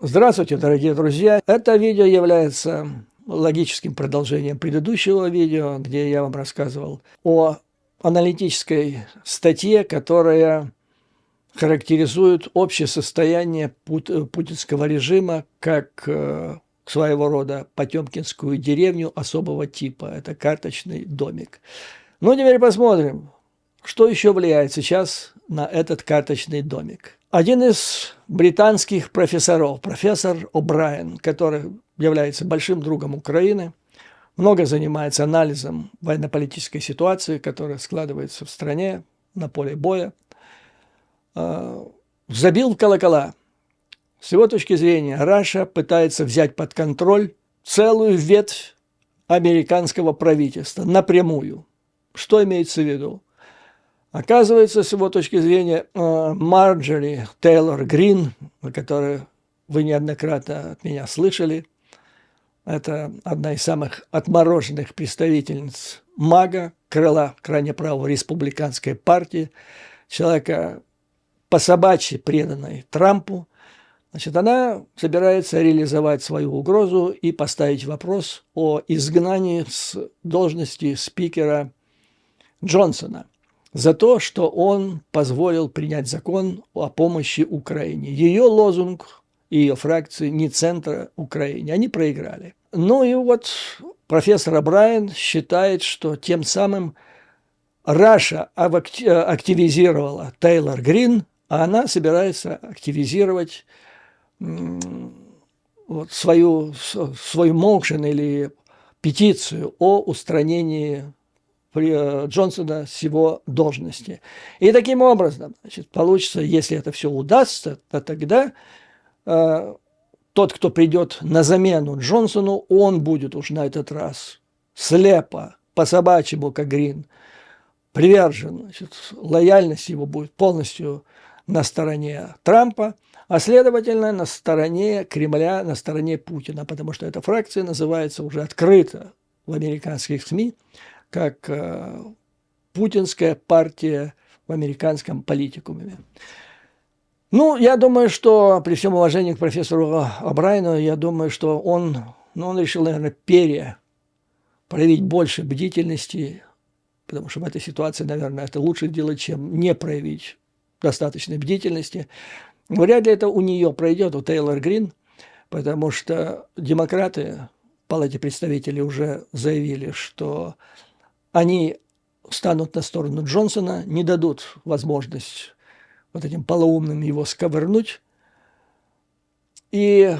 Здравствуйте, дорогие друзья! Это видео является логическим продолжением предыдущего видео, где я вам рассказывал о аналитической статье, которая характеризует общее состояние путинского режима как своего рода потемкинскую деревню особого типа. Это карточный домик. Ну, теперь посмотрим, что еще влияет сейчас на этот карточный домик. Один из британских профессоров, профессор О'Брайен, который является большим другом Украины, много занимается анализом военно-политической ситуации, которая складывается в стране на поле боя, забил в колокола. С его точки зрения, Раша пытается взять под контроль целую ветвь американского правительства напрямую. Что имеется в виду? Оказывается, с его точки зрения, Марджори Тейлор Грин, о которой вы неоднократно от меня слышали, это одна из самых отмороженных представительниц МАГА, крыла крайне правой республиканской партии, человека по-собачьи преданной Трампу. Значит, она собирается реализовать свою угрозу и поставить вопрос о изгнании с должности спикера Джонсона за то, что он позволил принять закон о помощи Украине. Ее лозунг и ее фракции не центра Украине. Они проиграли. Ну и вот профессор О'Брайен считает, что тем самым Раша активизировала Тейлор Грин, а она собирается активизировать вот свою motion или петицию о устранении Джонсона с его должности. И таким образом, значит, получится, если это все удастся, то тогда тот, кто придет на замену Джонсону, он будет уж на этот раз слепо, по-собачьему, как Грин, привержен, значит, лояльность его будет полностью на стороне Трампа, а следовательно на стороне Кремля, на стороне Путина, потому что эта фракция называется уже открыто в американских СМИ как путинская партия в американском политикуме. Ну, я думаю, что при всем уважении к профессору О'Брайену, я думаю, что он решил, наверное, проявить больше бдительности, потому что в этой ситуации, наверное, это лучше делать, чем не проявить достаточной бдительности. Вряд ли это у нее пройдет, у Тейлор Грин, потому что демократы в Палате представителей уже заявили, что они станут на сторону Джонсона, не дадут возможность вот этим полоумным его сковырнуть. И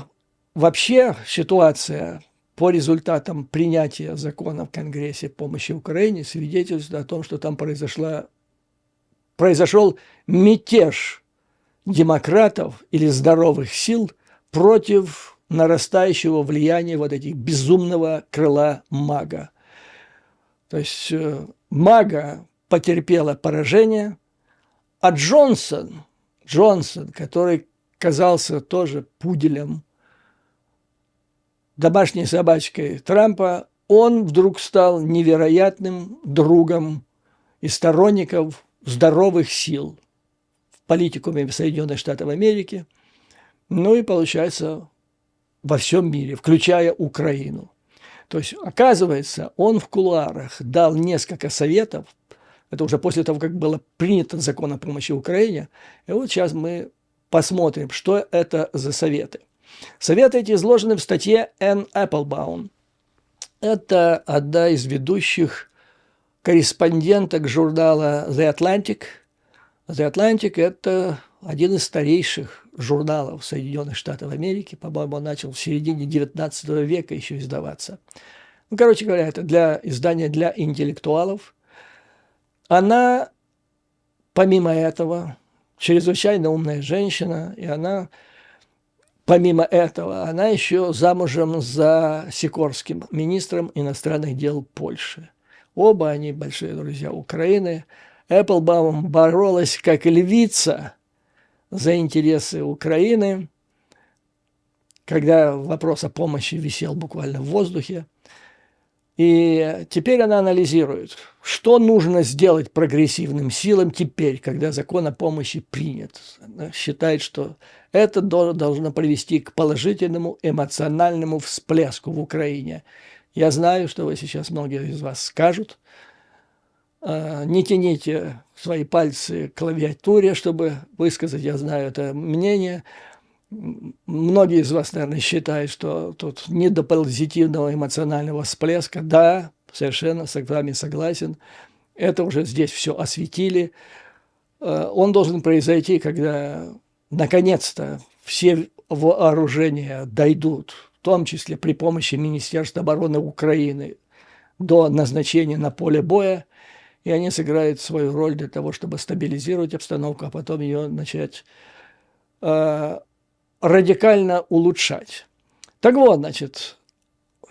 вообще ситуация по результатам принятия закона в Конгрессе помощи Украине свидетельствует о том, что там произошел мятеж демократов или здоровых сил против нарастающего влияния вот этих безумного крыла МАГА. То есть МАГА потерпела поражение, а Джонсон, который казался тоже пуделем, домашней собачкой Трампа, он вдруг стал невероятным другом и сторонником здоровых сил в политикуме Соединенных Штатов Америки, ну и, получается, во всем мире, включая Украину. То есть, оказывается, он в кулуарах дал несколько советов, это уже после того, как было принято закон о помощи Украине, и вот сейчас мы посмотрим, что это за советы. Советы эти изложены в статье Энн Эпплбаум. Это одна из ведущих корреспонденток журнала The Atlantic. The Atlantic – это один из старейших журналов Соединенных Штатов Америки. По-моему, он начал в середине 19 века еще издаваться. Ну, короче говоря, это издание для интеллектуалов. Она, помимо этого, чрезвычайно умная женщина, и она, помимо этого, она еще замужем за Сикорским, министром иностранных дел Польши. Оба они большие друзья Украины. Эпплбаум боролась как львица за интересы Украины, когда вопрос о помощи висел буквально в воздухе. И теперь она анализирует, что нужно сделать прогрессивным силам теперь, когда закон о помощи принят. Она считает, что это должно привести к положительному эмоциональному всплеску в Украине. Я знаю, что вы сейчас, многие из вас скажут, не тяните свои пальцы к клавиатуре, чтобы высказать, я знаю, это мнение. Многие из вас, наверное, считают, что тут не до позитивного эмоционального всплеска. Да, совершенно с вами согласен. Это уже здесь все осветили. Он должен произойти, когда наконец-то все вооружения дойдут, в том числе при помощи Министерства обороны Украины, до назначения на поле боя, и они сыграют свою роль для того, чтобы стабилизировать обстановку, а потом ее начать радикально улучшать. Так вот, значит,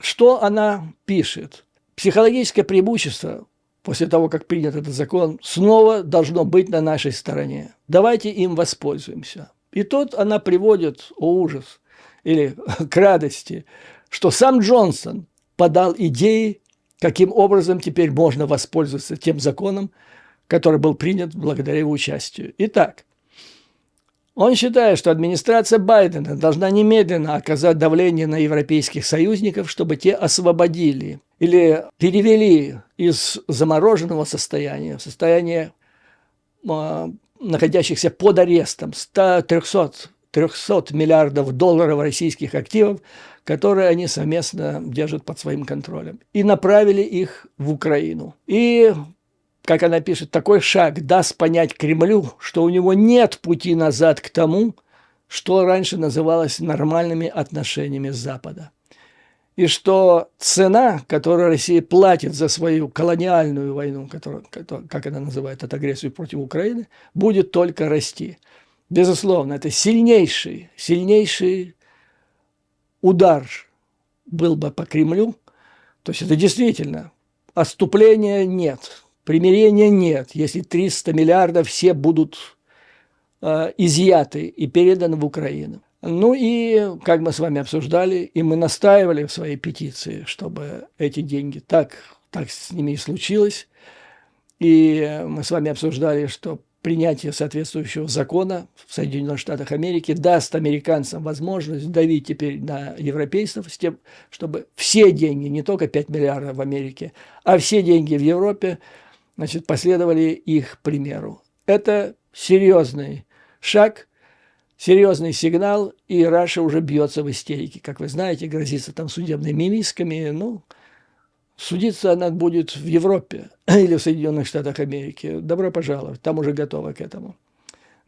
что она пишет? Психологическое преимущество после того, как принят этот закон, снова должно быть на нашей стороне. Давайте им воспользуемся. И тут она приводит, о ужас, или к радости, что сам Джонсон подал идеи, каким образом теперь можно воспользоваться тем законом, который был принят благодаря его участию. Итак, он считает, что администрация Байдена должна немедленно оказать давление на европейских союзников, чтобы те освободили или перевели из замороженного состояния в состояние находящихся под арестом 300 миллиардов долларов российских активов, которые они совместно держат под своим контролем, и направили их в Украину. И, как она пишет, такой шаг даст понять Кремлю, что у него нет пути назад к тому, что раньше называлось нормальными отношениями с Запада. И что цена, которую Россия платит за свою колониальную войну, как она называет, эту агрессию против Украины, будет только расти. Безусловно, это сильнейший удар был бы по Кремлю. То есть это действительно отступления нет, примирения нет, если 300 миллиардов все будут изъяты и переданы в Украину. Ну и, как мы с вами обсуждали, и мы настаивали в своей петиции, чтобы эти деньги, так с ними и случилось. И мы с вами обсуждали, что принятие соответствующего закона в Соединенных Штатах Америки даст американцам возможность давить теперь на европейцев с тем, чтобы все деньги, не только 5 миллиардов в Америке, а все деньги в Европе, значит, последовали их примеру. Это серьезный шаг, серьезный сигнал, и Раша уже бьется в истерике. Как вы знаете, грозится там судебными исками. Ну, судиться она будет в Европе или в Соединенных Штатах Америки. Добро пожаловать, там уже готовы к этому.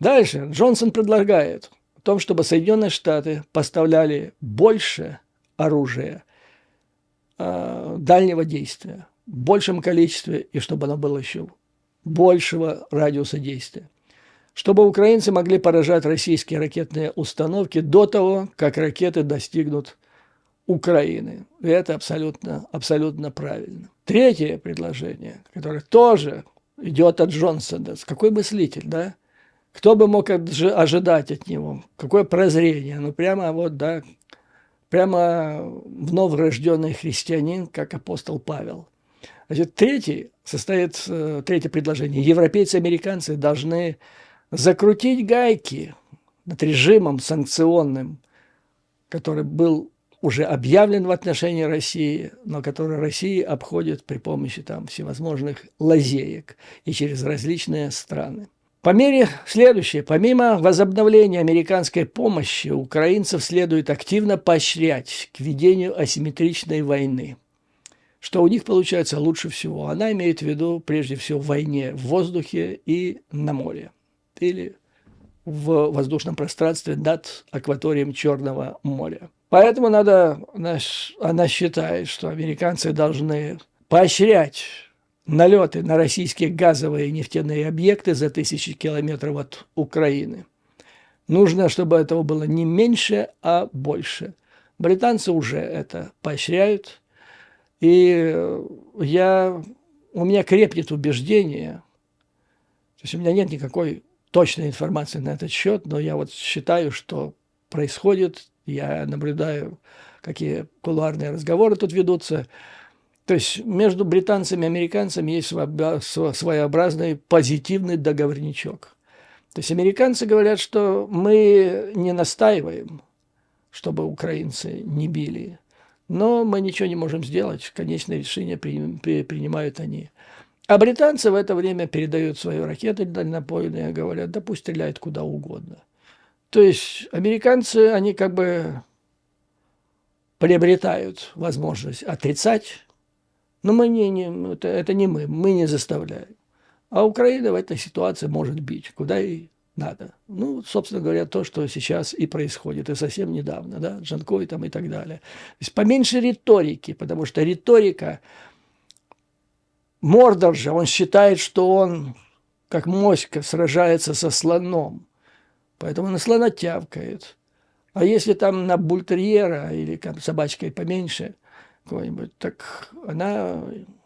Дальше Джонсон предлагает о том, чтобы Соединенные Штаты поставляли больше оружия дальнего действия, в большем количестве, и чтобы оно было еще большего радиуса действия. Чтобы украинцы могли поражать российские ракетные установки до того, как ракеты достигнут Украины. И это абсолютно правильно. Третье предложение, которое тоже идет от Джонсона. Какой мыслитель, да? Кто бы мог ожидать от него? Какое прозрение? Ну, прямо вот, да, прямо новорожденный христианин, как апостол Павел. Значит, третье предложение. Европейцы и американцы должны закрутить гайки над режимом санкционным, который был уже объявлен в отношении России, но который Россия обходит при помощи там всевозможных лазеек и через различные страны. Помимо возобновления американской помощи, украинцев следует активно поощрять к ведению асимметричной войны, что у них получается лучше всего. Она имеет в виду прежде всего в войне в воздухе и на море, или в воздушном пространстве над акваторием Черного моря. Поэтому она считает, что американцы должны поощрять налеты на российские газовые и нефтяные объекты за тысячи километров от Украины. Нужно, чтобы этого было не меньше, а больше. Британцы уже это поощряют. И у меня крепнет убеждение, то есть у меня нет никакой точной информации на этот счет, но я вот считаю, что происходит, я наблюдаю, какие кулуарные разговоры тут ведутся, То есть между британцами и американцами есть своеобразный позитивный договорничок. То есть американцы говорят, что мы не настаиваем, чтобы украинцы не били, но мы ничего не можем сделать, конечное решение принимают они. А британцы в это время передают свои ракеты дальнобойные, говорят, да пусть стреляют куда угодно. То есть американцы, они как бы приобретают возможность отрицать, но мы это не мы не заставляем. А Украина в этой ситуации может бить, куда и надо. Ну, собственно говоря, то, что сейчас и происходит, и совсем недавно, да, Джанкой там и так далее. То есть поменьше риторики, потому что риторика, Мордор же, он считает, что он, как моська, сражается со слоном, поэтому на слона тявкает. А если там на бультерьера или там собачкой поменьше какой-нибудь, так она,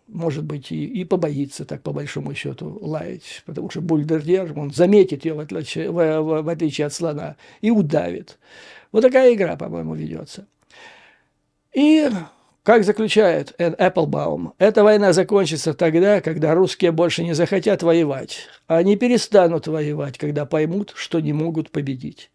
может быть, и побоится так по большому счету лаять, потому что бультерьер, он заметит ее в отличие от слона и удавит. Вот такая игра, по-моему, ведется. И, как заключает Энн Эпплбаум, эта война закончится тогда, когда русские больше не захотят воевать, а они перестанут воевать, когда поймут, что не могут победить.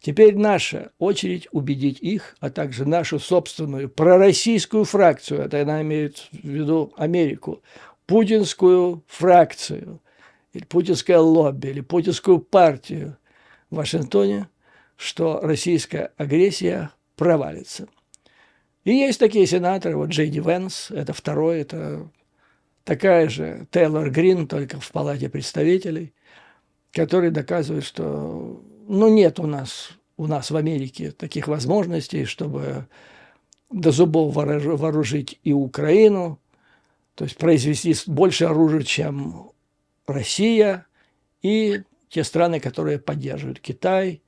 Теперь наша очередь убедить их, а также нашу собственную пророссийскую фракцию, это она имеет в виду Америку, путинскую фракцию, или путинское лобби, или путинскую партию в Вашингтоне, что российская агрессия провалится. И есть такие сенаторы, вот Джей Ди Венс, это второй, это такая же Тейлор Грин, только в Палате представителей, который доказывает, что нет у нас в Америке таких возможностей, чтобы до зубов вооружить и Украину, то есть произвести больше оружия, чем Россия и те страны, которые поддерживают Китай,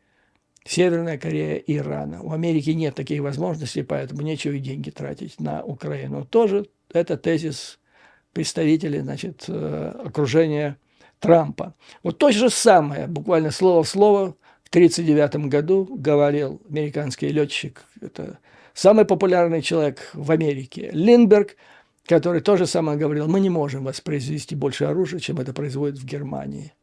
Северная Корея и Иран. У Америки нет таких возможностей, поэтому нечего и деньги тратить на Украину. Тоже это тезис представителей, окружения Трампа. Вот то же самое, буквально слово в слово, в 1939 году говорил американский летчик, это самый популярный человек в Америке, Линдберг, который то же самое говорил, мы не можем воспроизвести больше оружия, чем это производит в Германии.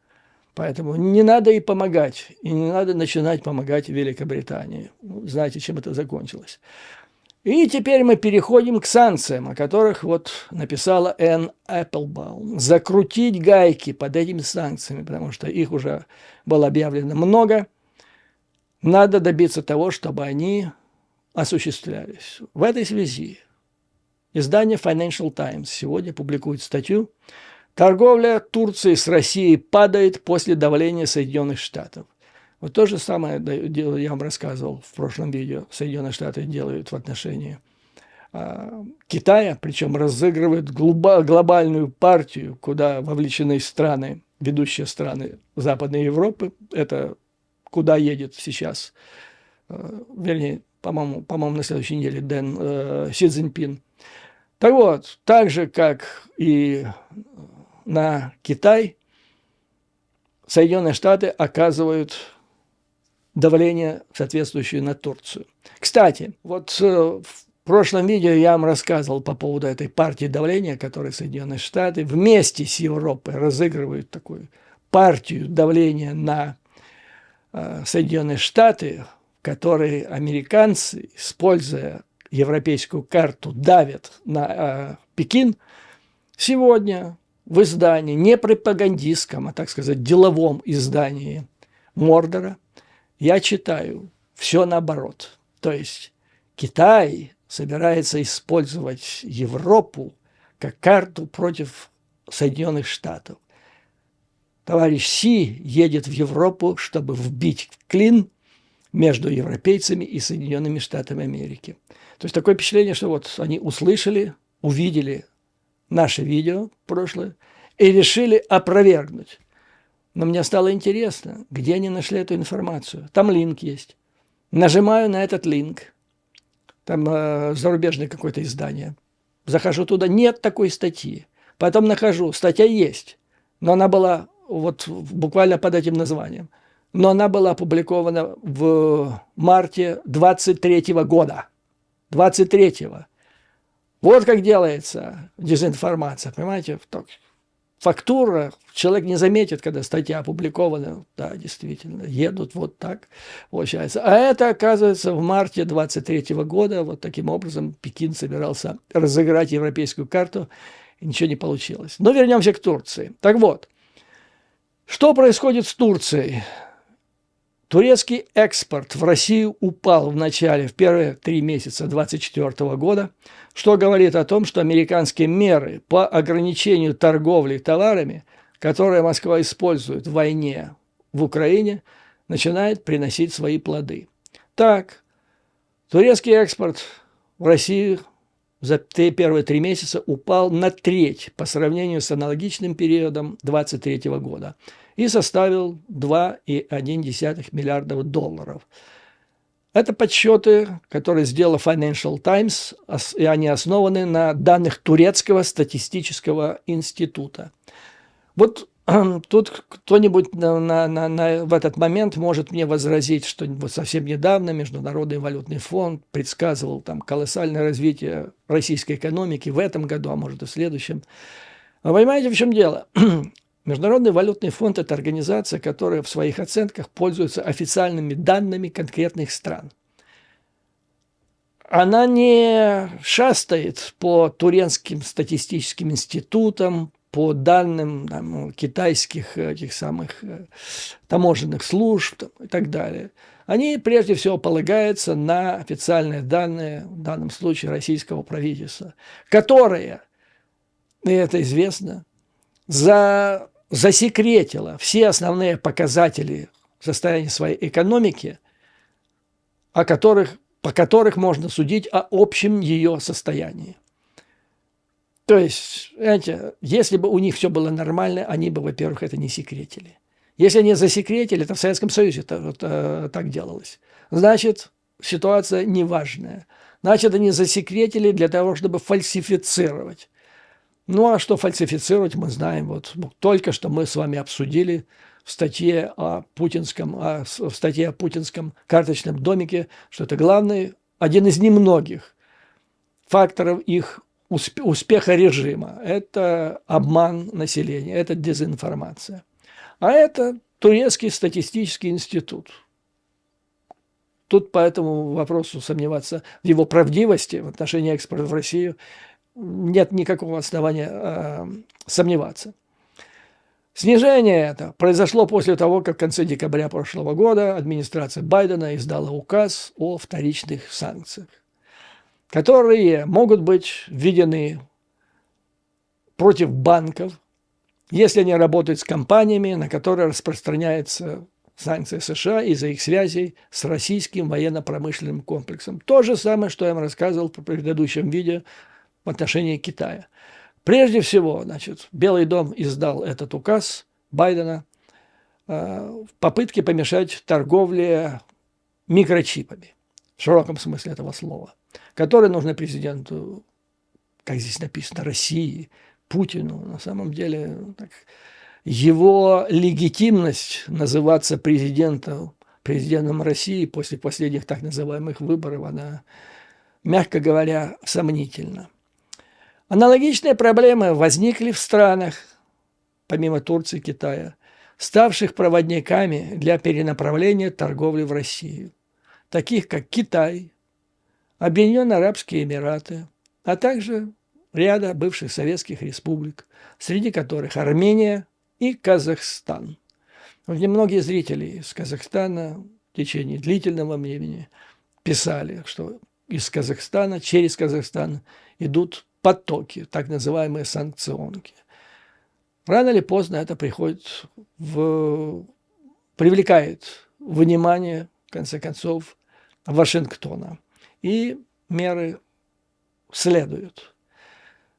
Поэтому не надо и помогать, и не надо начинать помогать Великобритании. Знаете, чем это закончилось. И теперь мы переходим к санкциям, о которых вот написала Энн Эпплбаум. Закрутить гайки под этими санкциями, потому что их уже было объявлено много. Надо добиться того, чтобы они осуществлялись. В этой связи издание Financial Times сегодня публикует статью «Торговля Турции с Россией падает после давления Соединенных Штатов». Вот то же самое я вам рассказывал в прошлом видео. Соединенные Штаты делают в отношении Китая, причем разыгрывают глобальную партию, куда вовлечены страны, ведущие страны Западной Европы. Это куда едет сейчас, вернее, по-моему, на следующей неделе Си Цзиньпин. Так вот, так же, как и на Китай, Соединенные Штаты оказывают давление, соответствующее на Турцию. Кстати, вот в прошлом видео я вам рассказывал по поводу этой партии давления, которую Соединенные Штаты вместе с Европой разыгрывают такую партию давления на Соединенные Штаты, в которой американцы, используя европейскую карту, давят на Пекин. Сегодня в издании, не пропагандистском, а, так сказать, деловом издании Мордора, я читаю все наоборот. То есть Китай собирается использовать Европу как карту против Соединенных Штатов. Товарищ Си едет в Европу, чтобы вбить клин между европейцами и Соединенными Штатами Америки. То есть такое впечатление, что вот они услышали, увидели наше видео прошлое и решили опровергнуть. Но мне стало интересно, где они нашли эту информацию. Там линк есть. Нажимаю на этот линк. Там зарубежное какое-то издание. Захожу туда, нет такой статьи. Потом нахожу, статья есть, но она была вот буквально под этим названием. Но она была опубликована в марте 23 года. 23-го. Вот как делается дезинформация, понимаете? Фактура, человек не заметит, когда статья опубликована, да, действительно, едут вот так, получается. А это, оказывается, в марте 23 года, вот таким образом Пекин собирался разыграть европейскую карту, и ничего не получилось. Но вернемся к Турции. Так вот, что происходит с Турцией? Турецкий экспорт в Россию упал в первые 3 месяца 2024 года, что говорит о том, что американские меры по ограничению торговли товарами, которые Москва использует в войне в Украине, начинают приносить свои плоды. Так, турецкий экспорт в Россию за первые 3 месяца упал на треть по сравнению с аналогичным периодом 2023 года и составил 2,1 миллиарда долларов. Это подсчеты, которые сделала Financial Times, и они основаны на данных Турецкого статистического института. Вот тут кто-нибудь в этот момент может мне возразить, что вот совсем недавно Международный валютный фонд предсказывал там колоссальное развитие российской экономики в этом году, а может и в следующем. Вы понимаете, в чем дело? Международный валютный фонд – это организация, которая в своих оценках пользуется официальными данными конкретных стран. Она не шастает по турецким статистическим институтам, по данным там, китайских этих самых таможенных служб и так далее. Они прежде всего полагаются на официальные данные, в данном случае российского правительства, которое, и это известно, засекретила все основные показатели состояния своей экономики, по которых можно судить о общем ее состоянии. То есть, знаете, если бы у них все было нормально, они бы, во-первых, это не секретили. Если они засекретили, это в Советском Союзе так делалось. Значит, ситуация неважная. Значит, они засекретили для того, чтобы фальсифицировать. Ну, а что фальсифицировать, мы знаем. Вот только что мы с вами обсудили в статье о путинском карточном домике, что это главный, один из немногих факторов их успеха режима. Это обман населения, это дезинформация. А это Турецкий статистический институт. Тут по этому вопросу сомневаться в его правдивости в отношении экспорта в Россию нет никакого основания сомневаться. Снижение это произошло после того, как в конце декабря прошлого года администрация Байдена издала указ о вторичных санкциях, которые могут быть введены против банков, если они работают с компаниями, на которые распространяются санкции США из-за их связей с российским военно-промышленным комплексом. То же самое, что я вам рассказывал в предыдущем видео в отношении Китая. Прежде всего, значит, Белый дом издал этот указ Байдена в попытке помешать торговле микрочипами, в широком смысле этого слова, которые нужны президенту, как здесь написано, России, Путину. На самом деле, его легитимность называться президентом России после последних так называемых выборов, она, мягко говоря, сомнительна. Аналогичные проблемы возникли в странах, помимо Турции и Китая, ставших проводниками для перенаправления торговли в Россию, таких как Китай, Объединенные Арабские Эмираты, а также ряда бывших советских республик, среди которых Армения и Казахстан. Многие зрители из Казахстана в течение длительного времени писали, что из Казахстана, через Казахстан идут потоки, так называемые санкционки. Рано или поздно это привлекает внимание, в конце концов, Вашингтона. И меры следуют.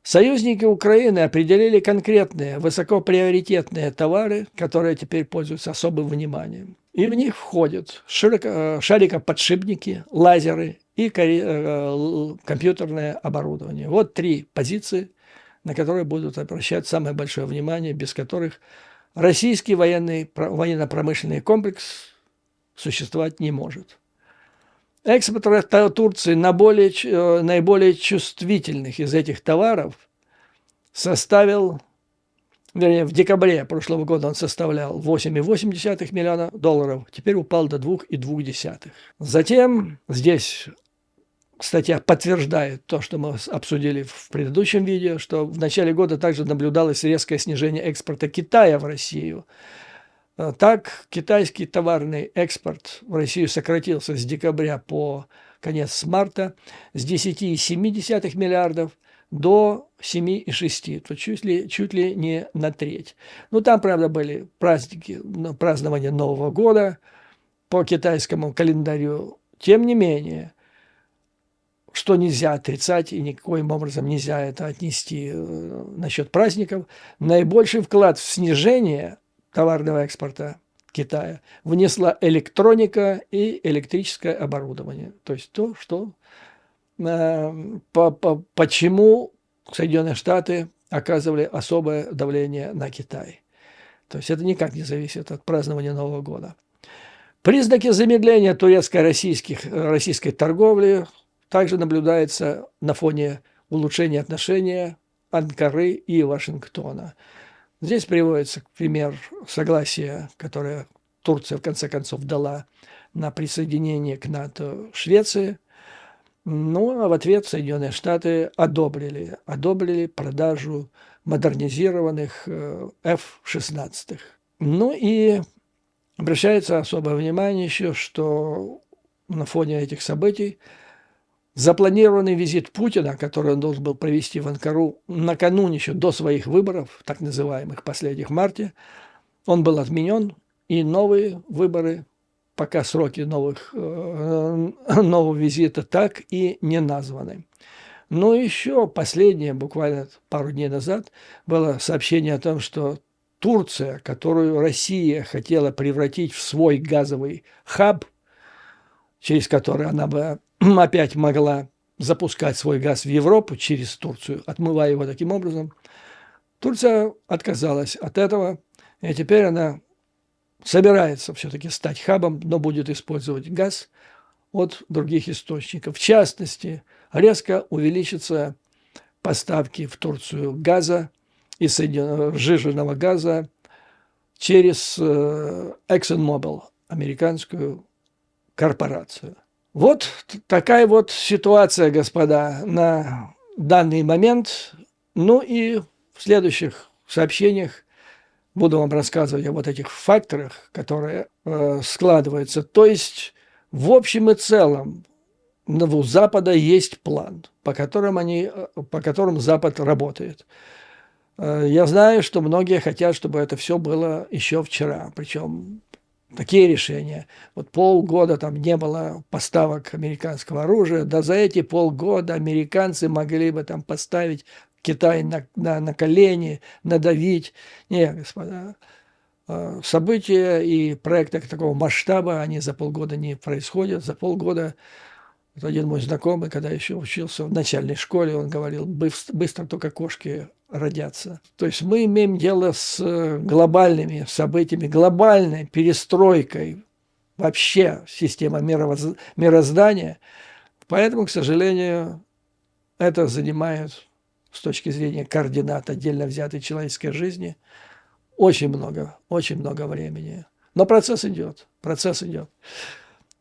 Союзники Украины определили конкретные высокоприоритетные товары, которые теперь пользуются особым вниманием. И в них входят шарикоподшипники, лазеры и компьютерное оборудование. Вот 3 позиции, на которые будут обращать самое большое внимание, без которых российский военно-промышленный комплекс существовать не может. Экспорт Турции на наиболее чувствительных из этих товаров составил, вернее, в декабре прошлого года он составлял 8,8 миллиона долларов, теперь упал до 2,2. Затем здесь статья подтверждает то, что мы обсудили в предыдущем видео, что в начале года также наблюдалось резкое снижение экспорта Китая в Россию. Так, китайский товарный экспорт в Россию сократился с декабря по конец марта с 10,7 миллиардов до 7,6, то чуть ли не на треть. Ну, там, правда, были праздники, празднование Нового года по китайскому календарю. Тем не менее, что нельзя отрицать и никоим образом нельзя это отнести насчет праздников, наибольший вклад в снижение товарного экспорта Китая внесла электроника и электрическое оборудование. То есть то, что почему Соединенные Штаты оказывали особое давление на Китай. То есть это никак не зависит от празднования Нового года. Признаки замедления турецко-российской торговли также наблюдаются на фоне улучшения отношений Анкары и Вашингтона. Здесь приводится пример согласия, которое Турция в конце концов дала на присоединение к НАТО Швеции. Ну, а в ответ Соединенные Штаты одобрили продажу модернизированных F-16. Ну и обращается особое внимание еще, что на фоне этих событий запланированный визит Путина, который он должен был провести в Анкару накануне еще до своих выборов, так называемых последних в марте, он был отменен, и новые выборы, пока сроки нового визита так и не названы. Но еще последнее, буквально пару дней назад, было сообщение о том, что Турция, которую Россия хотела превратить в свой газовый хаб, через который она бы опять могла запускать свой газ в Европу через Турцию, отмывая его таким образом, Турция отказалась от этого, и теперь она собирается все-таки стать хабом, но будет использовать газ от других источников. В частности, резко увеличатся поставки в Турцию газа и сжиженного газа через ExxonMobil, американскую корпорацию. Вот такая вот ситуация, господа, на данный момент. Ну и в следующих сообщениях буду вам рассказывать о вот этих факторах, которые складываются. То есть, в общем и целом, у Запада есть план, по которым Запад работает. Я знаю, что многие хотят, чтобы это все было еще вчера, причем такие решения. Вот полгода там не было поставок американского оружия, да за эти полгода американцы могли бы там поставить Китай на колени, надавить. Нет, господа, события и проекты такого масштаба, они за полгода не происходят. За полгода, вот один мой знакомый, когда еще учился в начальной школе, он говорил, быстро только кошки родятся. То есть мы имеем дело с глобальными событиями, глобальной перестройкой вообще системы мироздания. Поэтому, к сожалению, это занимает с точки зрения координат отдельно взятой человеческой жизни очень много времени. Но процесс идет.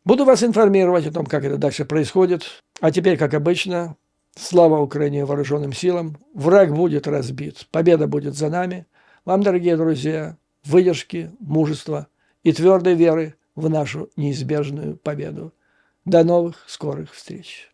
Буду вас информировать о том, как это дальше происходит. А теперь, как обычно, слава Украине, вооруженным силам. Враг будет разбит. Победа будет за нами. Вам, дорогие друзья, выдержки, мужества и твердой веры в нашу неизбежную победу. До новых скорых встреч.